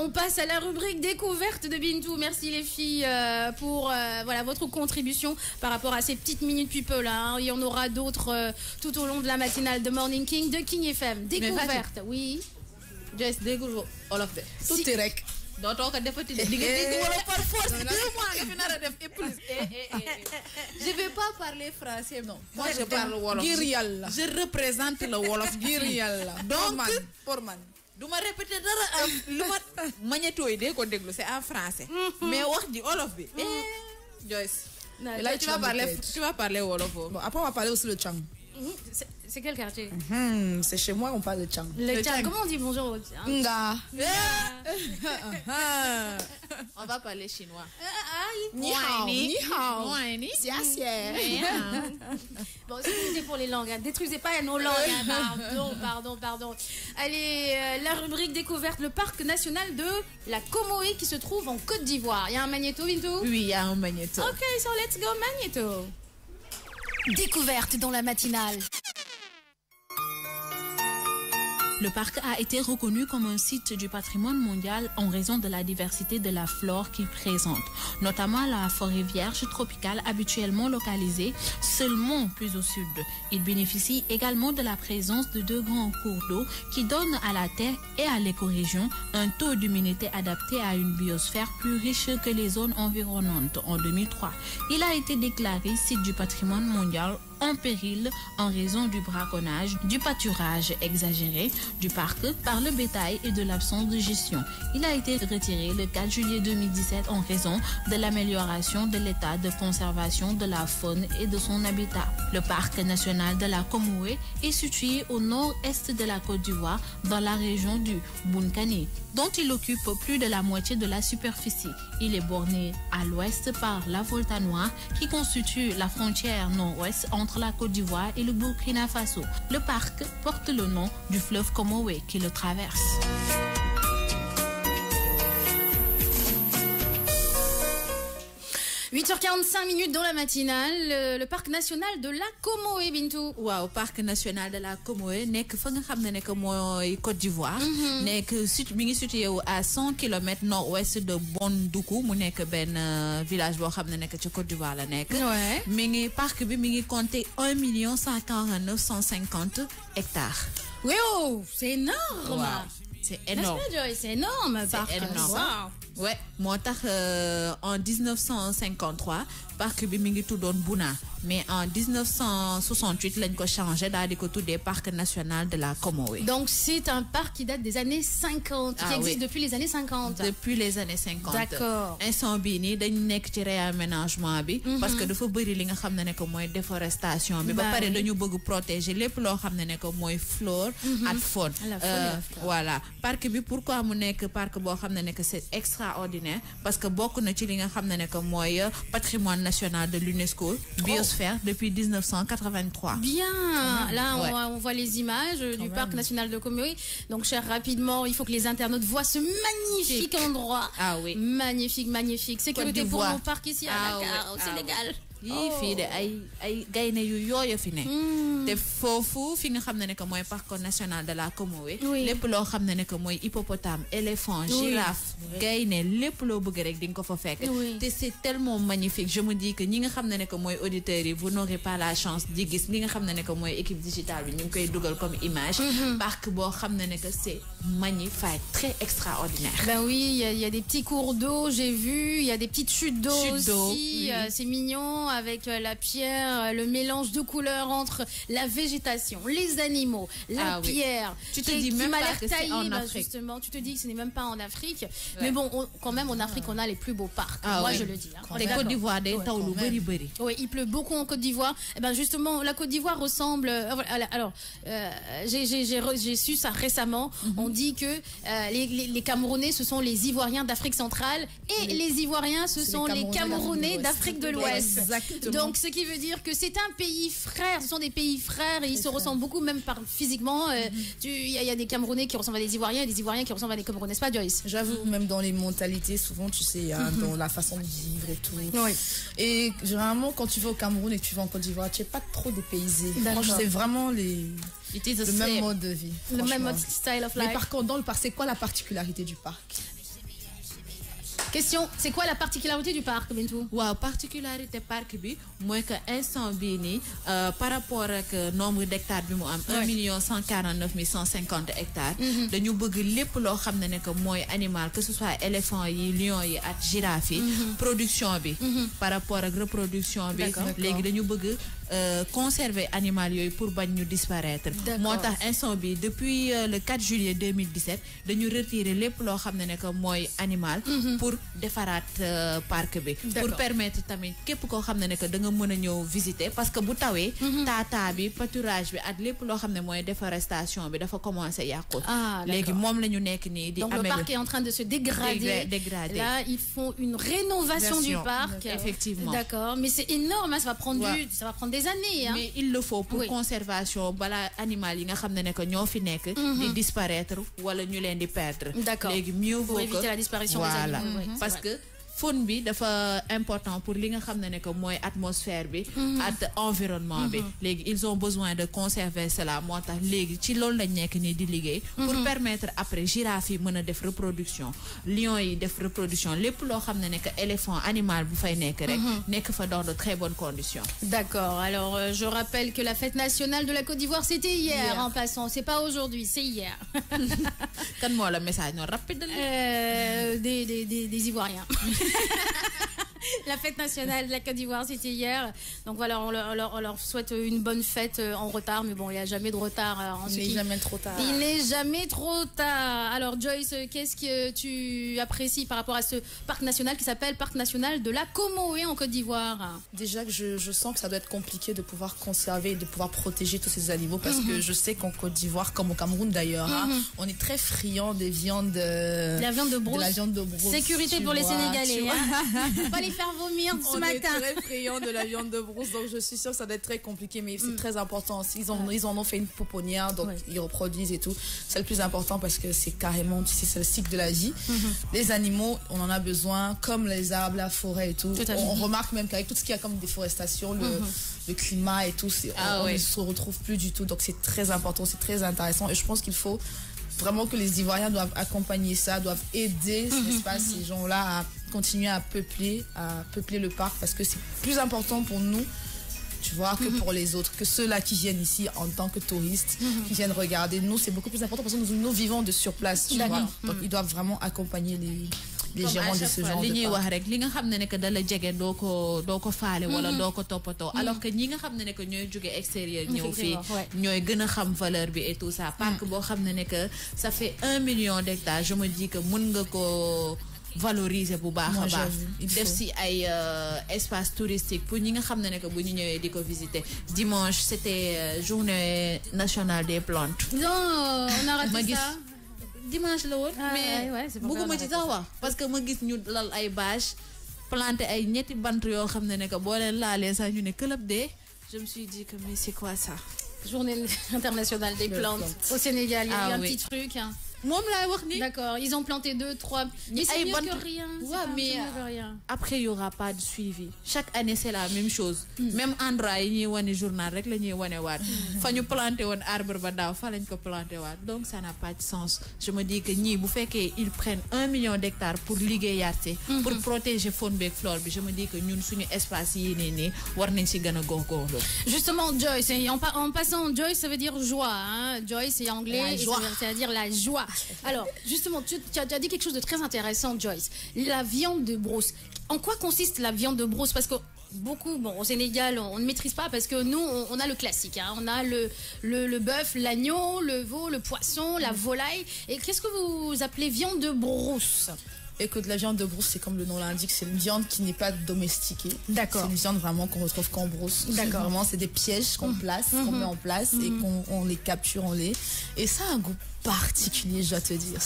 On passe à la rubrique découverte de Bintou. Merci les filles pour voilà, votre contribution par rapport à ces petites minutes people là. Hein. Il y en aura d'autres tout au long de la matinale de Morning King de King FM. Découverte, oui. Just découvre all of them. Tout est rec. Dootoo ko defati di nga dégg wala par force 2 mois nga fi nar a def et plus. Je vais pas parler français non. Moi je parle wolof. Ngir Yàlla. Je représente le wolof. Ngir Yàlla. Donc pour man. du ma répéter dara lu ma magnéto yi dee ko déglu c'est en français. Mais wax ji wolof bi. Joyce. Là tu vas parler wolof. Bon, après on va parler aussi le Tchang. C'est quel quartier? C'est chez moi on parle de Tchang. Le Tchang. Comment on dit bonjour au Tchang? Nga. On va parler chinois. Ni hao. Ni hao. Xia Bon, c'est pour les langues. Hein. Détruisez pas nos langues. Hein. Pardon. Allez, la rubrique découverte, le parc national de la Comoé qui se trouve en Côte d'Ivoire. Il y a un magnéto, Bintou? Oui, il y a un magnéto. Ok, so let's go magnéto. Découverte dans la matinale. Le parc a été reconnu comme un site du patrimoine mondial en raison de la diversité de la flore qu'il présente, notamment la forêt vierge tropicale habituellement localisée seulement plus au sud. Il bénéficie également de la présence de 2 grands cours d'eau qui donnent à la terre et à l'écorégion un taux d'humidité adapté à une biosphère plus riche que les zones environnantes. En 2003, il a été déclaré site du patrimoine mondial en péril en raison du braconnage, du pâturage exagéré du parc par le bétail et de l'absence de gestion. Il a été retiré le 4 juillet 2017 en raison de l'amélioration de l'état de conservation de la faune et de son habitat. Le parc national de la Comoé est situé au nord-est de la Côte d'Ivoire dans la région du Bunkani, dont il occupe plus de la moitié de la superficie. Il est borné à l'ouest par la Volta Noire qui constitue la frontière nord-ouest entre la Côte d'Ivoire et le Burkina Faso. Le parc porte le nom du fleuve Comoé qui le traverse. 8h45 dans la matinale, le parc national de la Comoé, Bintou. Waaw, parc national de la Comoé nek fa nga xamné nek moy Côte d'Ivoire. Nek mi ngi situé à 100 km nord-ouest de Bondoukou, mu nek ben village bo xamné nek ci Côte d'Ivoire la nek. Ouais. Mi ngi parc bi mi ngi compter 1 149 hectares. Oui, oh, c'est énorme. Wow. C'est énorme. C'est énorme. C'est énorme. Wow. Ouais, moo tax en 1953 parc bi mi ngi tuddoon Bouna, mais en 1968 lañ ko changé daal di ko tuddee parc national de la Comoé. Donc c'est un parc qui date des années 50, qui existe depuis les années 50. Depuis les années 50. D'accord. Instant bii nii dañ nekk ci réaménagement bi. parce que dafa bëri li nga xam ne que mooy déforestation bi. ba pare dañu bëgg protéger lépp loo xam ne que mooy flore ak faune. Voilà parc bi pourquoi mu nekk parc boo xam ne que c'est extraordinaire parce que bokk na ci li nga xam ne que mooy patrimoine national de l'UNESCO, biosphère depuis 1983. Bien, là on voit les images du parc national de Comoé. Donc cher, rapidement, il faut que les internautes voient ce magnifique endroit. Ah oui. Magnifique, magnifique. Sécurité pour nos parcs ici à Dakar, au Sénégal. yii fii de ay gaynde yu yooyo fi ne te foofu fi nga xam ne que mooy parc national de la Comoé lépp loo xam ne que mooy hippopotame éléphant girafe gaynde lépp loo bëgg rek di nga ko fa fekk te c'est tellement magnifique. Je me dis que ñi nga xam ne que mooy auditeurs yi vous n'aurez pas la chance di gis li nga xam ne que mooy équipe digitale bi ñu ngi koy dugal comme image parc boo xam ne que c'est magnifique, très extraordinaire. Ben oui, il y a des petits cours d'eau, j'ai vu, il y a des petites chutes d'eau aussi, c'est mignon. Avec la pierre, le mélange de couleurs entre la végétation, les animaux, la pierre. Tu te dis même pas que c'est en Afrique. Justement, tu te dis que ce n'est même pas en Afrique. Mais bon, quand même, en Afrique, on a les plus beaux parcs. Moi, je le dis. Hein. Côte d'Ivoire, oui, il pleut beaucoup en Côte d'Ivoire. Et ben justement, la Côte d'Ivoire ressemble. Alors, j'ai su ça récemment. On dit que les Camerounais, ce sont les Ivoiriens d'Afrique centrale et les Ivoiriens, ce sont les Camerounais d'Afrique de l'Ouest. Exactement. Donc, ce qui veut dire que c'est un pays frère, ce sont des pays frères et ils se ressemblent beaucoup, même physiquement. Il y a des Camerounais qui ressemblent à des Ivoiriens et des Ivoiriens qui ressemblent à des Camerounais, n'est-ce pas, Joyce? J'avoue, même dans les mentalités, souvent, tu sais, dans la façon de vivre et tout. Oui. Et généralement, quand tu vas au Cameroun et que tu vas en Côte d'Ivoire, tu n'es pas trop dépaysé. Franchement, c'est vraiment le même mode de vie. Le même mode style of life. Mais par contre, dans le parc, c'est quoi la particularité du parc? Question, c'est quoi la particularité du parc, Bintou? Waaw, particularité parc bi mooy que instant bii nii par rapport ak nombre d'hectares bi mu am 1 149 150 hectares dañu bëgg lépp loo xam ne que mooy animal que ce soit éléphant yi lion yi ak girafe yi production bi par rapport ak reproduction bi léegi dañu bëgg conserver animal yooyu pour bañ ñu disparaître moo tax instant bi depuis le 4 juillet 2017 dañu retirer lépp loo xam ne que mooy animal pour defaraat parc bi pour permettre tamit képp koo xam ne que da nga mën a ñëw visiter parce que bu tawee tata bi pâturage bi ak lépp loo xam ne mooy déforestation bi dafa commencé yàqu léegi moom la ñu nekk nii di donc le parc est en train de se dégrader là ils font une rénovation du parc effectivement d'accord mais c'est énorme ça va prendre des années hein. Mais il le faut pour conservation bala animal yi nga xam ne que ñoo fi nekk di disparaître wala ñu leen di perdre léegi mieux vaut pour éviter la disparition des animaux parce que faune bi dafa important pour li nga xam ne que mooy atmosphère bi ak environnement bi léegi ils ont besoin de conserver cela moo tax léegi ci loolu lañ nekk nii di liggéey pour permettre après girafe yi mën a def reproduction lion yi def reproduction lépp loo xam ne que éléphant animal bu fay nekk rek nekk fa dans de très bonnes conditions. D'accord, alors je rappelle que la fête nationale de la Côte d'Ivoire c'était hier en passant, c'est pas aujourd'hui, c'est hier. Kan moo la message non rapide des Ivoiriens. La fête nationale de la Côte d'Ivoire, c'était hier. Donc voilà, on leur souhaite une bonne fête en retard. Mais bon, il n'y a jamais de retard. Il n'est jamais trop tard. Il n'est jamais trop tard. Alors Joyce, qu'est-ce que tu apprécies par rapport à ce parc national qui s'appelle Parc national de la Comoé en Côte d'Ivoire? Déjà que je sens que ça doit être compliqué de pouvoir conserver et de pouvoir protéger tous ces animaux parce que je sais qu'en Côte d'Ivoire, comme au Cameroun d'ailleurs, on est très friand des viandes... la viande de brousse. De la viande de brousse. Sécurité pour les Sénégalais. Pas les faire vomir ce matin. On est très friand de la viande de brousse, donc je suis sûre que ça doit être très compliqué, mais c'est très important. Ils en ont fait une pouponnière, donc ils reproduisent et tout. C'est le plus important parce que c'est carrément, tu sais, c'est le cycle de la vie. Les animaux, on en a besoin, comme les arbres, la forêt et tout. On remarque même qu'avec tout ce qu'il y a comme déforestation, le climat et tout, on ne se retrouve plus du tout. Donc c'est très important, c'est très intéressant, et je pense qu'il faut vraiment que les Ivoiriens doivent accompagner ça, doivent aider, n'est-ce pas, ces gens-là à continuer à peupler le parc parce que c'est plus important pour nous, tu vois, que pour les autres, que ceux-là qui viennent ici en tant que touristes, qui viennent regarder. Nous, c'est beaucoup plus important parce que nous vivons de sur place, tu vois. Donc ils doivent vraiment accompagner les gérants de ce genre de parc. Li nga xam ne que da la jege doo ko faale wala doo ko toppatoo alors que ñi nga xam ne que ñooy jóge extérieur ñëw fii ñooy gën a xam valeur bi et tout ça. Parc boo xam ne que ça fait 1 million d'hectares, je me dis que mën nga ko valoriser bu baax a baax def si ay espace touristique pour ñi nga xam ne que bu ñu ñëwee di ko visiter. Dimanche c'était journée nationale des plantes. Non, on a raté ça. Dimanche la woon mais bëgguma ci sax wax parce que ma gis ñu lal ay bâche planter ay ñetti bant yoo xam ne que boo leen laalee sax ñu ne club de je me suis dit que mais c'est quoi ça? Journée internationale des plantes au Sénégal, il y a eu un petit truc hein. D'accord, ils ont planté 2, 3. Mais c'est mieux que rien. Ouais, mais après il y aura pas de suivi. Chaque année c'est la même chose. Même endroit yi ñuy wane journal rek la ñuy wane waat. Fa ñu planté woon arbre ba daaw fa lañ ko planté waat. Donc ça n'a pas de sens. Je me dis que ñii bu fekkee ils prennent 1 million d'hectares pour liggéeyaat si pour protéger faune beeg flore bi, je me dis que ñun suñu espace yi nii war nañ si gën a góorgóorlu. Justement Joyce, en passant Joyce ça veut dire joie hein. Joyce c'est anglais et ça veut dire la joie. Alors, justement, tu as dit quelque chose de très intéressant, Joyce. La viande de brousse. En quoi consiste la viande de brousse? Parce que beaucoup, au Sénégal, on ne maîtrise pas parce que nous, on a le classique. Hein. On a le bœuf, l'agneau, le veau, le poisson, la volaille. Et qu'est-ce que vous appelez viande de brousse? Écoute, la viande de brousse, c'est comme le nom l'indique, c'est une viande qui n'est pas domestiquée. D'accord. C'est une viande vraiment qu'on retrouve qu'en brousse. D'accord. Vraiment, c'est des pièges qu'on place, qu'on met en place et qu'on les capture, et ça a un goût particulier, je dois te dire.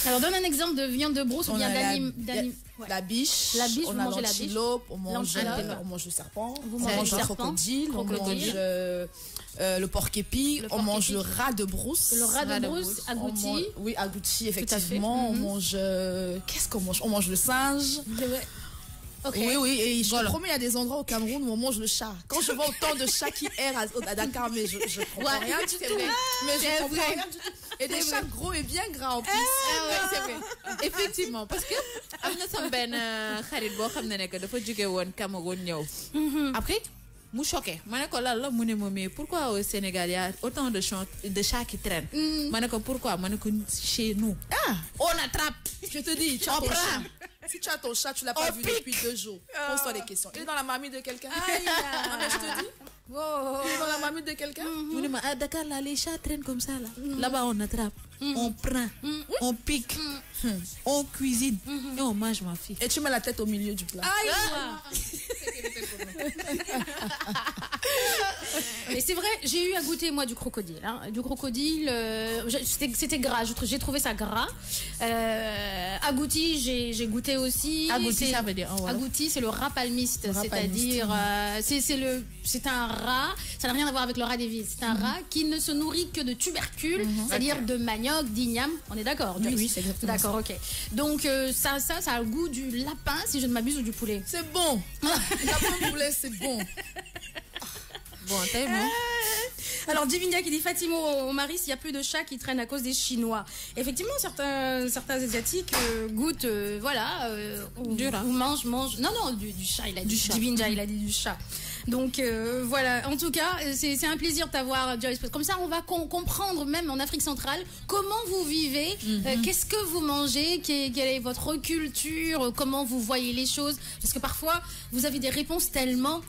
Alors, donne un exemple de viande de brousse ou bien d'anime. La biche, on a l'antilope, on mange le serpent, on mange le crocodile, on mange le porc-épi, on mange le rat de brousse. Le rat de brousse, agouti. Oui, agouti, effectivement. On mange... Qu'est-ce qu'on mange? On mange le singe. Okay. Oui, et je te promets, il y a des endroits au Cameroun où on mange le chat. Quand je vois autant de chats qui errent à Dakar, mais je comprends rien du tout. Mais je comprends rien du tout. Et des chats gros et bien gras en plus. Oui, c'est vrai. Effectivement, parce que am na sam benn xarit boo xam ne que dafa jóge woon Cameroun ñëw. Après mu choqué ma ne ko lan la mu ne ma mais pourquoi au Sénégal il y a autant de chats qui traînent. Ma ne ko pourquoi ma ne ko chez nous. On attrape. Je te dis, tu as ton chat. Si tu as ton chat, tu l'as pas vu depuis 2 jours. Pose-toi des questions. Il est dans la marmite de quelqu'un. Non, mais je te dis. Il est dans la marmite de quelqu'un. Mu ne ma à Dakar là les chats traînent comme ça là. Là-bas on attrape, on prend, on pique, on cuisine et on mange ma fille. Et tu mets la tête au milieu du plat. Mais c'est vrai, j'ai eu à goûter moi du crocodile. Hein. Du crocodile, c'était gras. J'ai trouvé ça gras. Agouti, j'ai goûté aussi. Agouti, ça veut dire. Agouti, c'est le rat palmiste, c'est-à-dire c'est un rat. Ça n'a rien à voir avec le rat des villes. C'est un rat qui ne se nourrit que de tubercules, c'est-à-dire de manioc, d'igname. On est d'accord? Oui, c'est exactement. D'accord, ok. Donc ça a le goût du lapin, si je ne m'abuse, ou du poulet. C'est bon. Lapin poulet, c'est bon. Bon, t'es bon. Alors, Divinia qui dit Fatimo au Maris, il n'y a plus de chats qui traînent à cause des Chinois. Effectivement, certains Asiatiques goûtent, ou mangent. Non, du chat, il a dit. Divinia, il a dit du chat. Donc voilà, en tout cas, c'est un plaisir de t'avoir, Joyce. Comme ça, on va comprendre même en Afrique centrale comment vous vivez, qu'est-ce que vous mangez, quelle est votre culture, comment vous voyez les choses. Parce que parfois, vous avez des réponses tellement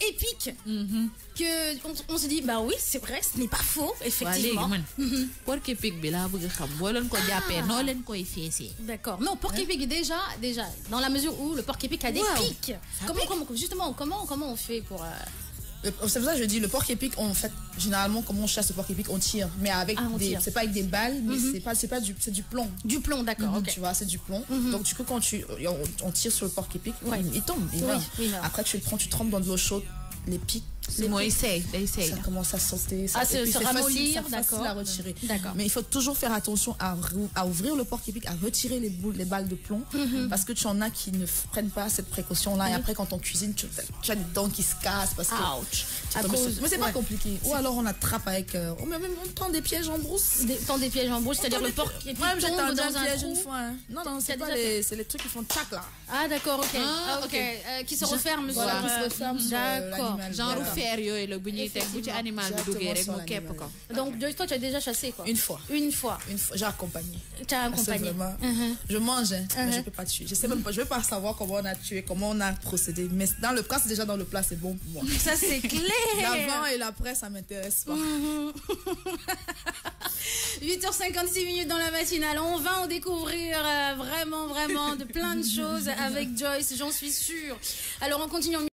épiques que on se dit bah oui, c'est vrai, ce n'est pas faux, effectivement. Porc épic bi laa bëgg xam boo leen ko jàppee noo leen koy feesee. D'accord. Non, porc épic déjà dans la mesure où le porc épic a des pics. Comment on fait pour C'est pour ça que je dis le porc épic, en fait, généralement, comment on chasse le porc épic, on tire, mais avec c'est pas avec des balles, mais c'est du plomb. Du plomb, d'accord. Ok. Tu vois, c'est du plomb. Donc du coup, quand on tire sur le porc épic, il tombe. Après, tu le prends, tu trempes dans de l'eau chaude, les pics. Moi, essaye. Ça commence à sauter. Se ramollir, d'accord. Facile à retirer. D'accord. Mais il faut toujours faire attention à ouvrir le porc épic, à retirer les balles de plomb, parce que tu en as qui ne prennent pas cette précaution-là. Et après, quand on cuisine, tu as des dents qui se cassent parce que. Ouch. Mais c'est pas compliqué. Ou alors on attrape avec. On tend des pièges en brousse. Des pièges en brousse, c'est-à-dire le porc épic tombe dans un piège une fois. Non, c'est pas c'est les trucs qui font tac là. Ah d'accord, ok. Qui se referment sur. D'accord. Genre fer yooyu la bu ñuy teg bu ci animal bi duggee rek mu képp ko. Donc toi tu as déjà chassé quoi? Une fois. J'ai accompagné. Tu as accompagné. Vraiment. Je mange, mais je peux pas tuer. Je sais même pas, je veux pas savoir comment on a tué, comment on a procédé. Mais dans le cas, c'est déjà dans le plat, c'est bon pour moi. Ça c'est clair. L'avant et l'après, ça m'intéresse pas. 8h56 dans la matinale. On va en découvrir vraiment de plein de choses avec Joyce, j'en suis sûre. Alors on continue.